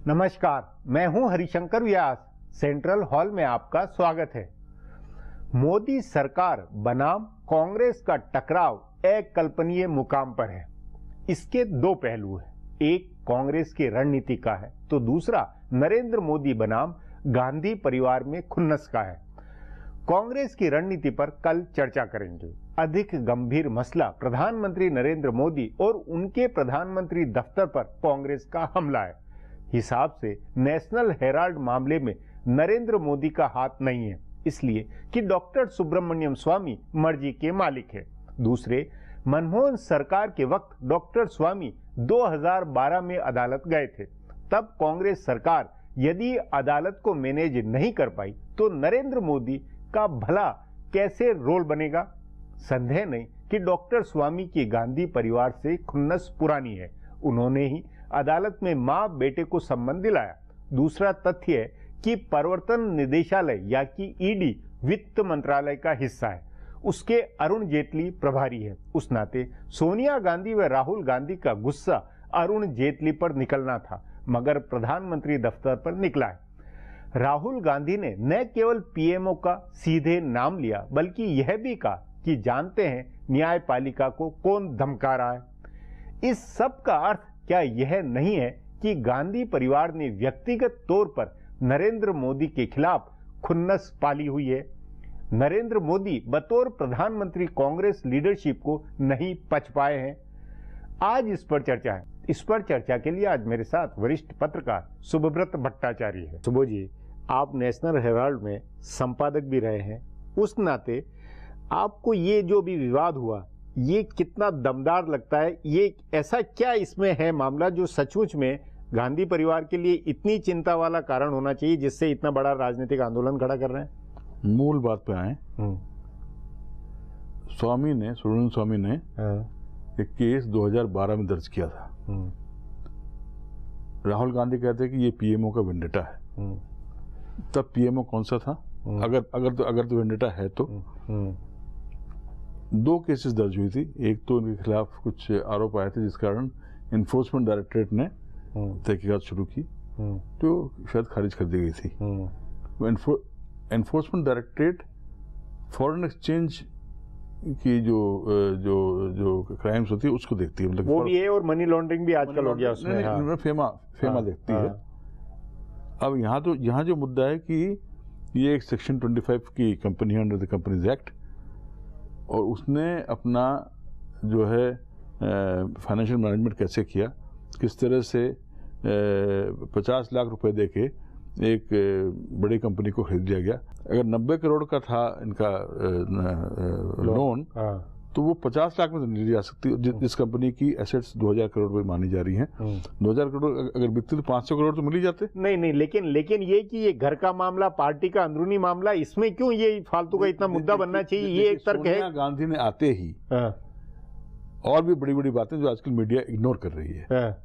नमस्कार, मैं हूं हरिशंकर व्यास। सेंट्रल हॉल में आपका स्वागत है। मोदी सरकार बनाम कांग्रेस का टकराव अकल्पनीय मुकाम पर है। इसके दो पहलू हैं, एक कांग्रेस की रणनीति का है तो दूसरा नरेंद्र मोदी बनाम गांधी परिवार में खुन्नस का है। कांग्रेस की रणनीति पर कल चर्चा करेंगे। अधिक गंभीर मसला प्रधानमंत्री नरेंद्र मोदी और उनके प्रधानमंत्री दफ्तर पर कांग्रेस का हमला है। हिसाब से नेशनल हेराल्ड मामले में नरेंद्र मोदी का हाथ नहीं है, इसलिए कि डॉक्टर सुब्रमण्यम स्वामी मर्जी के मालिक है। दूसरे, मनमोहन सरकार के वक्त डॉक्टर स्वामी 2012 में अदालत गए थे। तब कांग्रेस सरकार यदि अदालत को मैनेज नहीं कर पाई तो नरेंद्र मोदी का भला कैसे रोल बनेगा। संदेह नहीं कि डॉक्टर स्वामी की गांधी परिवार से खुन्नस पुरानी है। उन्होंने ही अदालत में मां बेटे को संबंध दिलाया। दूसरा तथ्य है कि प्रवर्तन निदेशालय या कि ईडी वित्त मंत्रालय का हिस्सा है। उसके अरुण जेटली प्रभारी है। उस नाते सोनिया गांधी व राहुल गांधी का गुस्सा अरुण जेटली पर निकलना था, मगर प्रधानमंत्री दफ्तर पर निकला है। राहुल गांधी ने न केवल पीएमओ का सीधे नाम लिया बल्कि यह भी कहा कि जानते हैं न्यायपालिका को कौन धमका रहा है। इस सब का अर्थ क्या यह नहीं है कि गांधी परिवार ने व्यक्तिगत तौर पर नरेंद्र मोदी के खिलाफ खुन्नस पाली हुई है। नरेंद्र मोदी बतौर प्रधानमंत्री कांग्रेस लीडरशिप को नहीं पच पाए हैं। आज इस पर चर्चा है। इस पर चर्चा के लिए आज मेरे साथ वरिष्ठ पत्रकार सुब्रत भट्टाचार्य है। सुबो जी, आप नेशनल हेराल्ड में संपादक भी रहे हैं। उस नाते आपको ये जो भी विवाद हुआ ये कितना दमदार लगता है? ये ऐसा क्या इसमें है मामला जो सचमुच में गांधी परिवार के लिए इतनी चिंता वाला कारण होना चाहिए जिससे इतना बड़ा राजनीतिक आंदोलन खड़ा कर रहे हैं? मूल बात पे आए। सुब्रमण्यम स्वामी ने एक केस 2012 में दर्ज किया था। राहुल गांधी कहते हैं कि ये पीएमओ का वेंडेटा है। तब पीएमओ कौन सा था? अगर तो वेंडेटा है तो दो केसेस दर्ज हुई थी। एक तो उनके खिलाफ कुछ आरोप आए थे जिस कारण इन्फोर्समेंट डायरेक्टरेट ने तहकीकात शुरू की, तो शायद खारिज कर दी गई थी। एनफोर्समेंट डायरेक्टरेट फॉरेन एक्सचेंज की जो क्राइम्स होती है उसको देखती है, मतलब वो भी है और मनी लॉन्ड्रिंग भी आजकल हो गया उसमें। हाँ। फेमा देखती है। अब यहाँ जो मुद्दा है कि ये एक सेक्शन 25 की कंपनी है अंडर द कंपनीज एक्ट, और उसने अपना जो है फाइनेंशियल मैनेजमेंट कैसे किया, किस तरह से 50 लाख रुपए देके एक बड़ी कंपनी को खरीद लिया गया। अगर 90 करोड़ का था इनका लोन, तो वो 50 लाख में तो नहीं ली जा सकती। जिस कंपनी की एसेट्स 2000 करोड़ रुपए मानी जा रही हैं, 2000 करोड़ अगर बिकती तो 500 करोड़ तो मिल ही जाते। नहीं, लेकिन ये कि ये घर का मामला, पार्टी का अंदरूनी मामला, इसमें क्यों ये फालतू का इतना मुद्दा बनना चाहिए? ये एक तर्क है। सोनिया गांधी ने आते ही और भी बड़ी बड़ी बातें जो आजकल मीडिया इग्नोर कर रही है।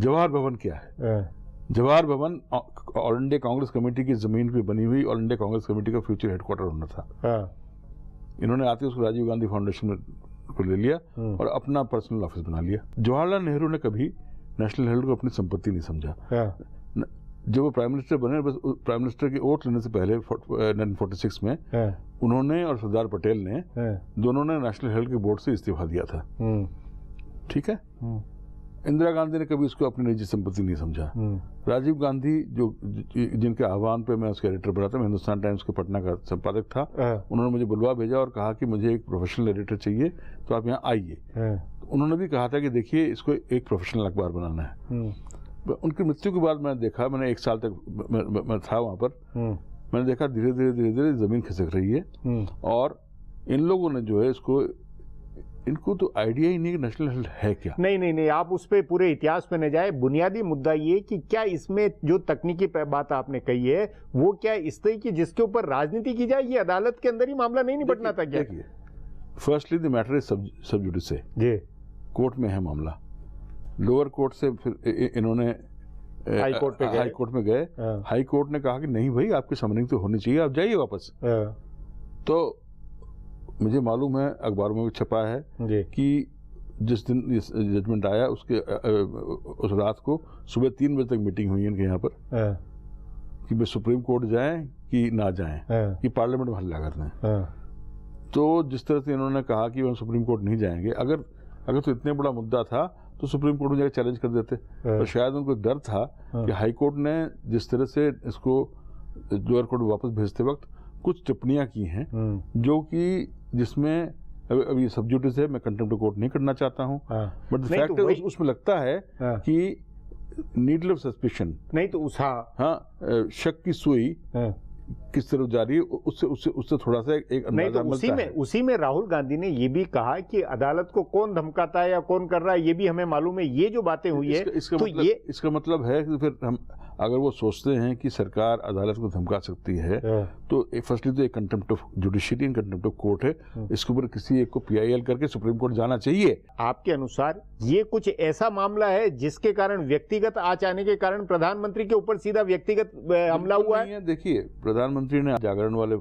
जवाहर भवन क्या है? जवाहर भवन ऑल इंडिया कांग्रेस कमेटी की जमीन पे बनी हुई ऑल इंडिया कांग्रेस कमेटी का फ्यूचर हेडक्वार्टर होना था। इन्होंने आते उसको राजीव गांधी फाउंडेशन में को ले लिया और अपना पर्सनल ऑफिस बना लिया। जवाहरलाल नेहरू ने कभी नेशनल हेराल्ड को अपनी संपत्ति नहीं समझा। जब वो प्राइम मिनिस्टर बने, बस प्राइम मिनिस्टर की ओथ लेने से पहले 1946 में उन्होंने और सरदार पटेल ने दोनों ने नेशनल हेराल्ड के बोर्ड से इस्तीफा दिया था। ठीक है। इंदिरा गांधी ने कभी उसको अपनी निजी संपत्ति नहीं समझा। राजीव गांधी जिनके आह्वान पे मैं उसका एडिटर बना था, मैं हिंदुस्तान टाइम्स के पटना का संपादक था, उन्होंने मुझे बुलवा भेजा और कहा कि मुझे एक प्रोफेशनल एडिटर चाहिए, तो आप यहाँ आइए। उन्होंने भी कहा था कि देखिए इसको एक प्रोफेशनल अखबार बनाना है। उनकी मृत्यु के बाद मैंने देखा, मैंने 1 साल तक मैं था वहां पर, मैंने देखा धीरे धीरे जमीन खिसक रही है। और इन लोगों ने जो है इनको तो आइडिया ही नहीं कि नेशनल हेराल्ड है क्या। नहीं, आप उस पे पूरे इतिहास में न जाए। बुनियादी मुद्दा ये कि क्या इसमें जो तकनीकी बात आपने कही है वो क्या इस तरह की जिसके ऊपर राजनीति की जाए, ये अदालत के अंदर ही मामला नहीं निपटना था क्या? फर्स्टली द मैटर इज सब जुडिस जी, कोर्ट में है मामला। लोअर कोर्ट से फिर इन्होंने हाई कोर्ट में गए। हाई कोर्ट ने कहा कि नहीं भाई, आपकी समनिंग तो होनी चाहिए, आप जाइए वापस। तो मुझे मालूम है, अखबारों में भी छपा है कि जिस दिन ये जजमेंट आया उसके उस रात को सुबह 3 बजे तक मीटिंग हुई इनके यहाँ पर कि वे सुप्रीम कोर्ट जाएं कि ना जाएं, कि पार्लियामेंट में हल्ला कर दें। तो जिस तरह से इन्होंने कहा कि वो सुप्रीम कोर्ट नहीं जाएंगे, अगर तो इतने बड़ा मुद्दा था तो सुप्रीम कोर्ट में जाकर चैलेंज कर देते। तो शायद उनको डर था कि हाई कोर्ट ने जिस तरह से इसको लोअर कोर्ट में वापस भेजते वक्त कुछ टिप्पणियां की हैं जो कि जिसमें अब ये सब जुडिस है, मैं कंटेम्प्ट ऑफ कोर्ट नहीं करना चाहता हूँ, बट द फैक्ट है उसमें लगता है कि नीडल ऑफ सस्पिशन नहीं तो शक की सुई किस तरह जा रही है उससे थोड़ा सा एक अंदाजा मिलता है। उसी में राहुल गांधी ने ये भी कहा कि अदालत को कौन धमकाता है या कौन कर रहा है ये भी हमें मालूम है। ये जो बातें हुई है इसका मतलब है कि फिर हम अगर वो सोचते हैं कि सरकार अदालत को धमका सकती है तो फर्स्टली तो एक contempt of judiciary and contempt of court है, इसके ऊपर किसी एक को PIL करके सुप्रीम कोर्ट जाना चाहिए। आपके अनुसार ये कुछ ऐसा मामला है जिसके कारण व्यक्तिगत आंच आने के कारण प्रधानमंत्री के ऊपर सीधा व्यक्तिगत हमला हुआ है? देखिए, प्रधानमंत्री ने जागरण वाले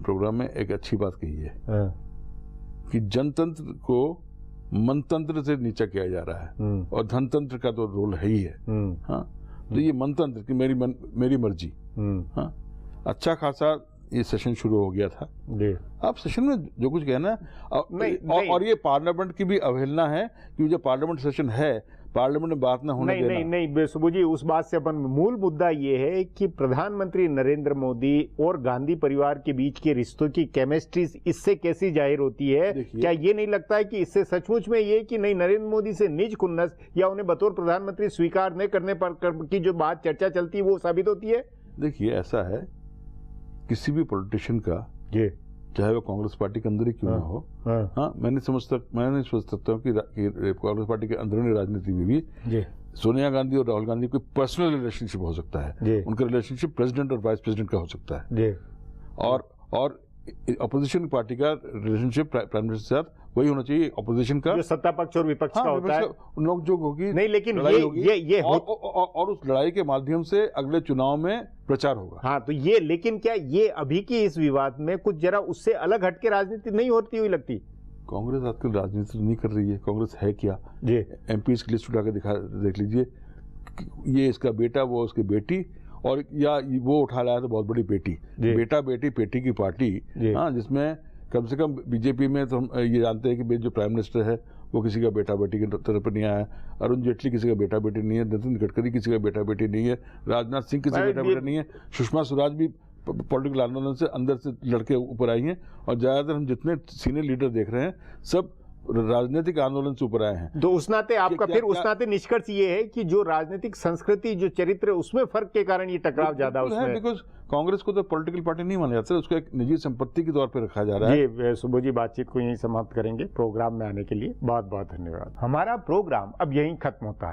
प्रोग्राम में एक अच्छी बात कही है कि जनतंत्र को मनतंत्र से नीचा किया जा रहा है और धनतंत्र का तो रोल है ही है। हाँ, तो ये मनतंत्र की मेरी मर्जी। हाँ, अच्छा खासा ये सेशन शुरू हो गया था। अब सेशन में जो कुछ कहना और ये पार्लियामेंट की भी अवहेलना है कि जो पार्लियामेंट सेशन है पार्लियामेंट में बात ना होने देना। नहीं सुबू जी, उस बात से अपन मूल मुद्दा ये है कि प्रधानमंत्री नरेंद्र मोदी और गांधी परिवार के बीच के रिश्तों की केमिस्ट्री इससे कैसी जाहिर होती है? क्या ये नहीं लगता है कि इससे सचमुच में ये कि नहीं नरेंद्र मोदी से निज खुन्नस या उन्हें बतौर प्रधानमंत्री स्वीकार न करने पर की जो बात चर्चा चलती है वो साबित होती है? देखिए, ऐसा है किसी भी पॉलिटिशियन का चाहे वो कांग्रेस पार्टी के अंदर ही क्यों ना हो, मैं नहीं समझ सकता हूँ कि कांग्रेस पार्टी के अंदरूनी राजनीति में भी सोनिया गांधी और राहुल गांधी कोई पर्सनल रिलेशनशिप हो सकता है। उनका रिलेशनशिप प्रेसिडेंट और वाइस प्रेसिडेंट का हो सकता है और अपोजिशन पार्टी का रिलेशनशिप प्राइम मिनिस्टर के साथ वही होना चाहिए। अपोजिशन का जो सत्ता पक्ष और विपक्ष का होता है नोक झोंक होगी, नहीं लेकिन ये और उस लड़ाई के माध्यम से अगले चुनाव में प्रचार होगा। हाँ, तो ये लेकिन क्या ये अभी की इस विवाद में कुछ जरा उससे अलग हटके राजनीति नहीं होती हुई लगती? कांग्रेस आजकल राजनीति नहीं कर रही है। कांग्रेस है क्या? MP की लिस्ट उठा के देख लीजिए, ये इसका बेटा, वो उसकी बेटी, और या वो उठा लाया तो बहुत बड़ी बेटी, बेटा बेटी पेटी की पार्टी। हाँ, जिसमें कम से कम बीजेपी में तो हम ये जानते हैं कि जो प्राइम मिनिस्टर है वो किसी का बेटा बेटी की तरफ पर नहीं आया, अरुण जेटली किसी का बेटा बेटी नहीं है, नितिन गडकरी किसी का बेटा बेटी नहीं है, राजनाथ सिंह किसी का बेटा बेटा नहीं है, सुषमा स्वराज भी पॉलिटिकल आंदोलन से अंदर से लड़के ऊपर आई हैं, और ज्यादातर हम जितने सीनियर लीडर देख रहे हैं सब राजनीतिक आंदोलन से ऊपर आए हैं। तो उस नाते आपका फिर उस नाते निष्कर्ष ये है कि जो राजनीतिक संस्कृति, जो चरित्र, उसमें फर्क के कारण ये टकराव ज्यादा उसमें, बिकॉज कांग्रेस को तो पॉलिटिकल पार्टी नहीं माना जाता, उसको एक निजी संपत्ति के तौर पर रखा जा रहा है। जी सुबह जी, बातचीत को यहीं समाप्त करेंगे। प्रोग्राम में आने के लिए बहुत बहुत धन्यवाद। हमारा प्रोग्राम अब यहीं खत्म होता है।